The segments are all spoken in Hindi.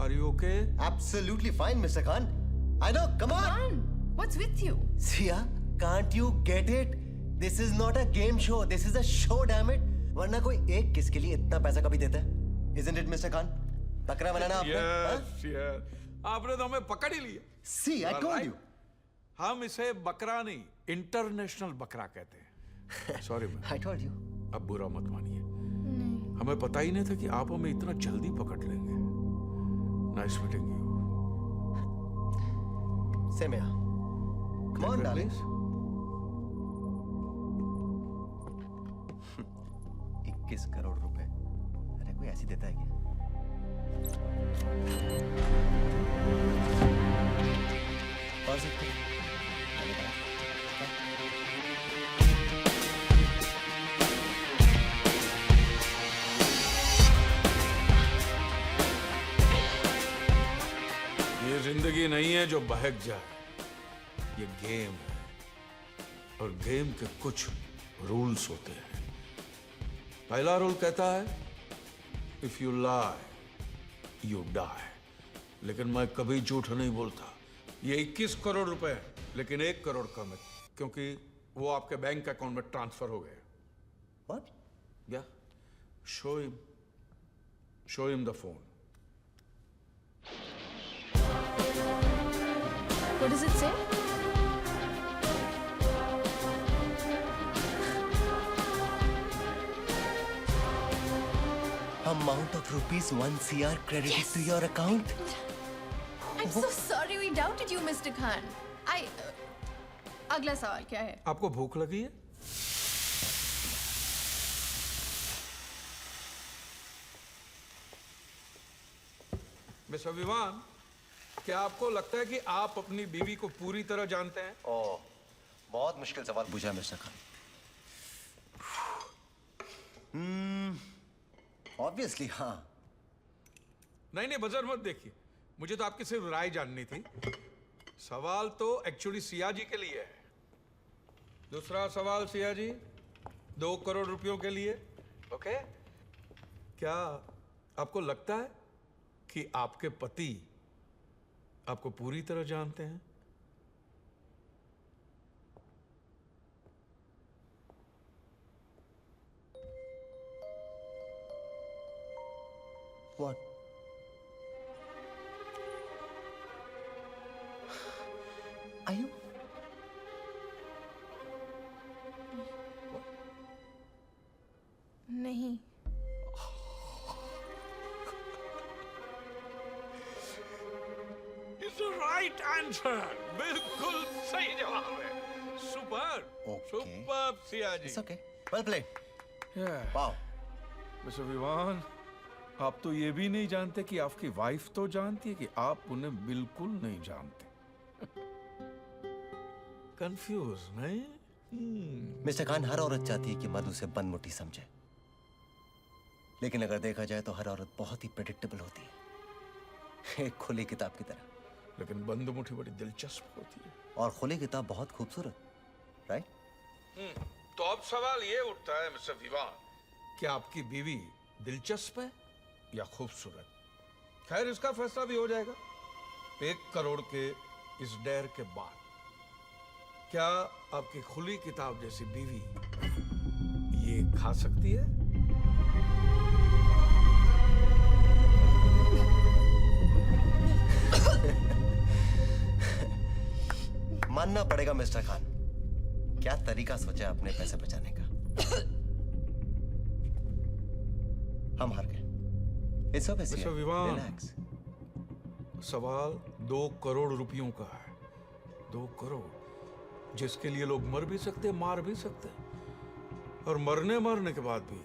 Are you okay? Absolutely fine, Mr. Khan. I know, come on! Khan, what's with you? Sia, can't you get it? This is not a game show. This is a show, damn it. वरना कोई एक किसके लिए इतना पैसा कभी देता है? Isn't it, Mr. Khan? बकरा बनाना आपने? Yes, yes. आपने तो हमें पकड़ ही लिया। See, I told you. हम इसे बकरा नहीं, इंटरनेशनल बकरा कहते हैं। Sorry ma'am. I told you. अब बुरा मत मानिए। हमें पता ही नहीं था कि आप हमें इतना जल्दी पकड़ लेंगे। Nice meeting you. Same here. Come on, darling. 21 crore रुपए। अरे कोई ऐसी देता है क्या? और सकते हैं? ये जिंदगी नहीं है जो बहक जाए, ये गेम है और गेम के कुछ रूल्स होते हैं। पहला रूल कहता है if you lie you die, लेकिन मैं कभी झूठ नहीं बोलता। ये 21 करोड़ रुपए है, लेकिन 1 करोड़ कम है क्योंकि वो आपके बैंक अकाउंट में ट्रांसफर हो गए। What? या show him the phone. What does it say? Amount of rupees 1 CR credited to your account. I'm so sorry we doubted you, Mr. Khan. अगला सवाल क्या है? आपको भूख लगी है? मिस्टर विवान, क्या आपको लगता है कि आप अपनी बीवी को पूरी तरह जानते हैं? ओह, बहुत मुश्किल सवाल पूछा मिस्टर खान। ऑब्वियसली हाँ। नहीं बजर मत देखिए, मुझे तो आपकी सिर्फ राय जाननी थी। सवाल तो एक्चुअली सिया जी के लिए है। दूसरा सवाल सिया जी, 2 करोड़ रुपयों के लिए। ओके? क्या आपको लगता है कि आपके पति आपको पूरी तरह जानते हैं? What? Are you? नहीं। It's the right answer. बिल्कुल सही जवाब है। Super, super Sia ji. It's okay. Well played. Yeah. Wow. Mister Vivaan, आप तो ये भी नहीं जानते कि आपकी वाइफ तो जानती है कि आप उन्हें बिल्कुल नहीं जानते। कंफ्यूज नहीं? मिस्टर खान, हर औरत चाहती है कि मर्द उसे बनमुटी समझे, लेकिन अगर देखा जाए तो हर औरत बहुत ही प्रेडिक्टेबल होती है, एक खुली किताब की तरह। लेकिन बंद मुट्ठी बड़ी दिलचस्प होती है। और खुली किताब बहुत खूबसूरत, राइट? तो अब सवाल ये उठता है मिस्टर विवान, कि आपकी बीवी दिलचस्प है या खूबसूरत? खैर, इसका फैसला भी हो जाएगा 1 करोड़ के इस डेर के बाद। क्या आपकी खुली किताब जैसी बीवी ये खा सकती है? मानना पड़ेगा मिस्टर खान, क्या तरीका सोचा अपने पैसे बचाने का। हम हार गए। It's okay, mister Sia. Vivaan, Relax. सवाल 2 करोड़ रुपयों का है। 2 करोड़ जिसके लिए लोग मर भी सकते, मार भी सकते, और मरने के बाद भी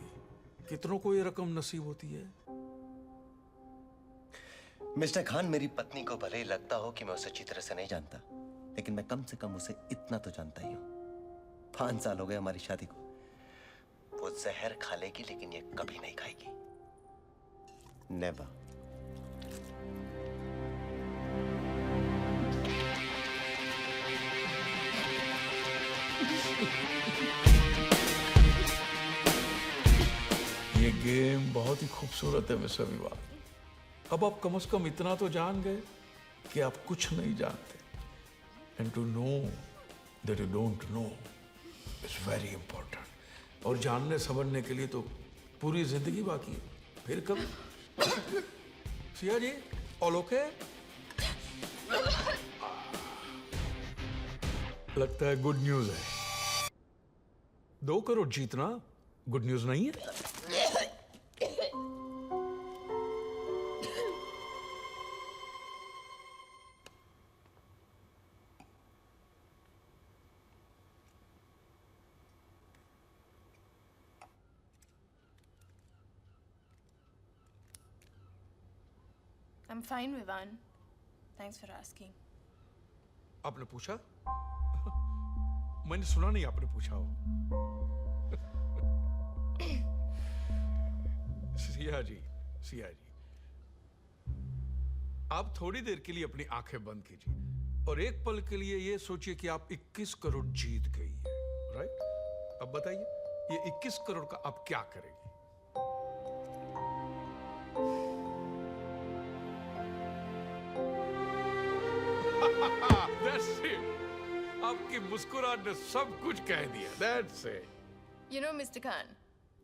कितनों को ये रकम नसीब होती है। मिस्टर खान, मेरी पत्नी को भले ही लगता हो कि मैं उसे अच्छी तरह से नहीं जानता, लेकिन मैं कम से कम उसे इतना तो जानता ही हूं। 5 साल हो गए हमारी शादी को। वो जहर खा लेगी, लेकिन ये कभी नहीं खाएगी। नेवर। ये गेम बहुत ही खूबसूरत है मिस्टर विवान, अब आप कम से कम इतना तो जान गए कि आप कुछ नहीं जानते। And to know that you don't know is very important. और जानने समझने के लिए तो पूरी जिंदगी बाकी है। फिर कभी सिया जी, ऑल ओके? लगता है गुड न्यूज है। 2 करोड़ जीतना गुड न्यूज नहीं है? I'm fine, Vivan. Thanks for asking. आपने पूछा? मैंने सुना नहीं आपने पूछा हो। सिया जी, आप थोड़ी देर के लिए अपनी आंखें बंद कीजिए और एक पल के लिए ये सोचिए कि आप 21 करोड़ जीत गई है, राइट? अब बताइए, ये 21 करोड़ का आप क्या करेंगे? That's it. आपकी मुस्कुराहट ने सब कुछ कह दिया। That's it. You know, Mr. Khan,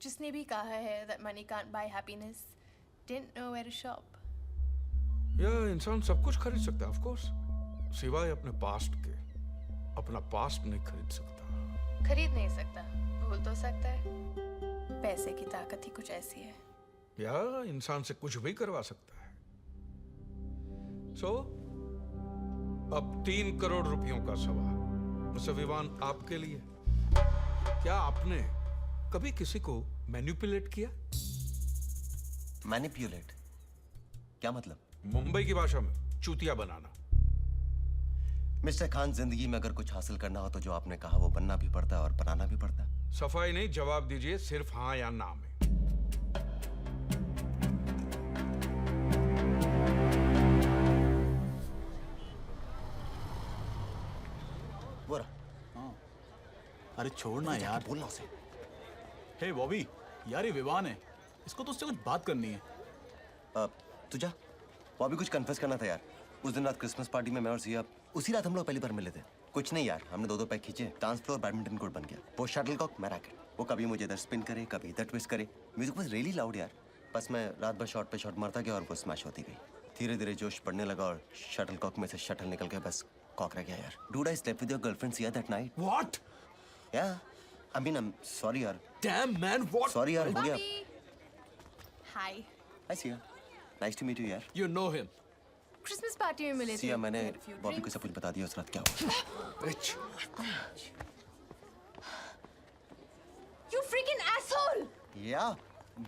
जिसने भी कहा है that money can't buy happiness, didn't know where to shop. या इंसान सब कुछ खरीद सकता है, of course, सिवाय अपने पास्ट के। अपना पास्ट नहीं खरीद सकता। खरीद नहीं सकता, भूल तो सकता है। पैसे की ताकत ही कुछ ऐसी है। या इंसान से कुछ भी करवा सकता है। So, अब 3 करोड़ रुपयों का सवाल मिस्टर विवान आपके लिए। क्या आपने कभी किसी को मैनिपुलेट किया? मैनिपुलेट? क्या मतलब? मुंबई की भाषा में चूतिया बनाना। मिस्टर खान, जिंदगी में अगर कुछ हासिल करना हो तो जो आपने कहा वो बनना भी पड़ता है और बनाना भी पड़ता है। सफाई नहीं, जवाब दीजिए सिर्फ हाँ या ना में। बोरा। अरे छोड़ना यार, बोलना उसे। हे बॉबी, यार ये विवान है, इसको तो उससे कुछ बात करनी है। तुझा बॉबी, कुछ कन्फेस करना था यार। उस दिन रात क्रिसमस पार्टी में मैं और सिया, उसी रात हम लोग पहली बार मिले थे। कुछ नहीं यार, हमने 2 पैक खींचे, डांस फ्लोर बैडमिंटन कोर्ट बन गया। वो शटलकॉक, मैं रैकेट। वो कभी मुझे इधर स्पिन करे, कभी इधर ट्विस्ट करे। म्यूजिक वाज रियली लाउड यार। बस मैं रात भर शॉट पे शॉट मारता गया और वो स्मैश होती गई। धीरे धीरे जोश बढ़ने लगा और शटलकॉक में से शटल निकल के बस कॉक रह गया यार। Dude, I slept with your girlfriend Sia that night. What? Yeah I mean, I am sorry यार। Damn man, what? सॉरी यार, हो गया। Hi. Hi Sia, nice to meet you यार। You know him. Christmas party में मिले थे। सिया, मैंने We had a few Bobby को drinks. सब कुछ बता दिया उस रात क्या हुआ। Rich. You freaking asshole! या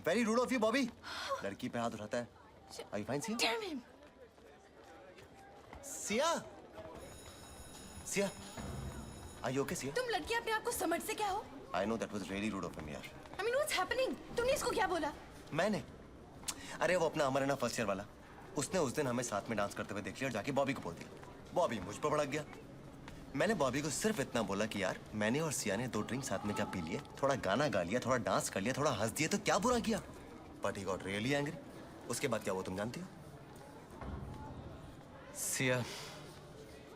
very root of you Bobby. लड़की पे हाथ उठाता है। Are you fine, Siya? Damn him! Siya, Siya, are you okay, Siya? तुम लड़की अपने आप को समझ से क्या हो? I know that was really rude of him यार। I mean, what's happening? तुमने इसको क्या बोला? मैंने, अरे वो अपना अमर है ना फर्स्ट ईयर वाला, उसने उस दिन हमें साथ में डांस करते हुए देख लिया और जाके बॉबी को बोल दिया। बॉबी मुझ पर भड़क गया। मैंने बॉबी को सिर्फ इतना बोला कि यार मैंने और सिया ने 2 ड्रिंक साथ में क्या पी लिए, थोड़ा गाना गा लिया, थोड़ा डांस कर लिया, थोड़ा हंस दिया, तो क्या बुरा किया? But he got really angry. उसके बाद क्या वो तुम जानती हो? सिया,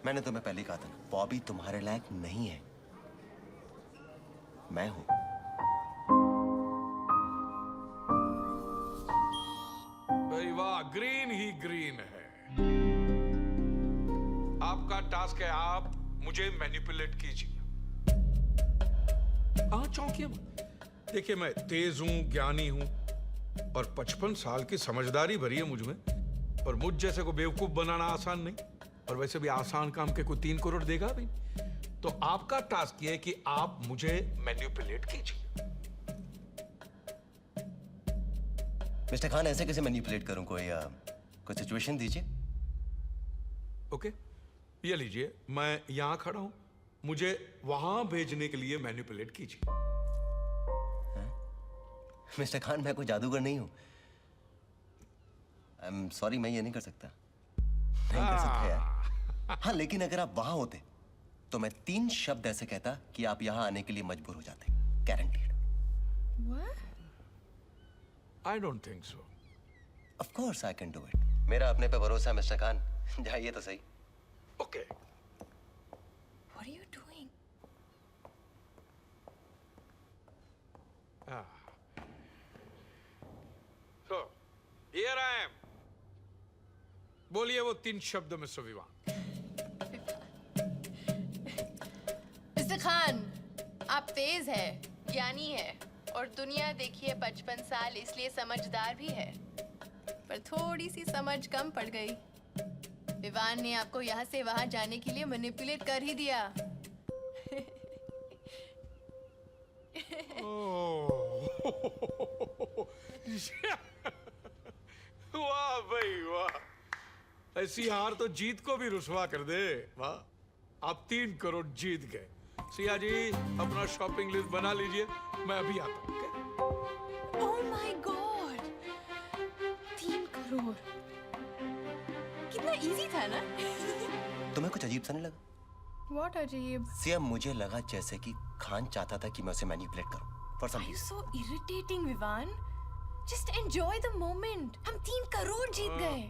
मैंने तुम्हें पहले ही कहा था, बॉबी तुम्हारे लायक नहीं है, मैं हूं। भाई वाह, ग्रीन ही ग्रीन है। आपका टास्क है, आप मुझे मैनिपुलेट कीजिए। हाँ, चौंकिए मत। देखिए, मैं तेज हूं, ज्ञानी हूं और 55 साल की समझदारी भरी है मुझ में, और मुझ जैसे को बेवकूफ बनाना आसान नहीं, और वैसे भी आसान काम के कोई 3 करोड़ देगा भी। तो आपका टास्क ये है कि आप मुझे मैनिपुलेट कीजिए। मिस्टर खान, ऐसे कैसे मैनिपुलेट करूं? कोई सिचुएशन दीजिए। ओके, ये लीजिए, मैं यहां खड़ा हूं, मुझे वहां भेजने के लिए मैनिपुलेट कीजिए। मिस्टर खान, मैं कोई जादूगर नहीं हूं। आई एम सॉरी, मैं ये नहीं कर सकता। नहीं कर सकता यार। हाँ, लेकिन अगर आप वहां होते तो मैं 3 शब्द ऐसे कहता कि आप यहां आने के लिए मजबूर हो जाते। Guaranteed. What? I don't think so. Of course I can do it. मेरा अपने पे भरोसा है मिस्टर खान, जाइए तो सही। Okay. What are you doing? So, here I am. बोलिए वो 3 शब्द मिस्टर विवान। मिस्टर खान, आप तेज है, ज्ञानी है और दुनिया देखिए 55 साल, इसलिए समझदार भी है, पर थोड़ी सी समझ कम पड़ गई। विवान ने आपको यहाँ से वहाँ जाने के लिए मैनिपुलेट कर ही दिया। वाह भाई वाह, ऐसी हार तो जीत को भी रुसवा कर दे। वाह, आप 3 करोड़ जीत गए। सिया जी अपना शॉपिंग लिस्ट बना लीजिए, मैं अभी आता हूँ। Oh my God! 3 करोड़। कितना इजी था ना? तुम्हें कुछ अजीब सा नहीं लगा? What अजीब? सिया, मुझे लगा जैसे कि खान चाहता था कि मैं उसे मैनिपुलेट करूं for some Are you reason. so irritating, विवान? Just enjoy the moment. हम 3 करोड़ जीत गए।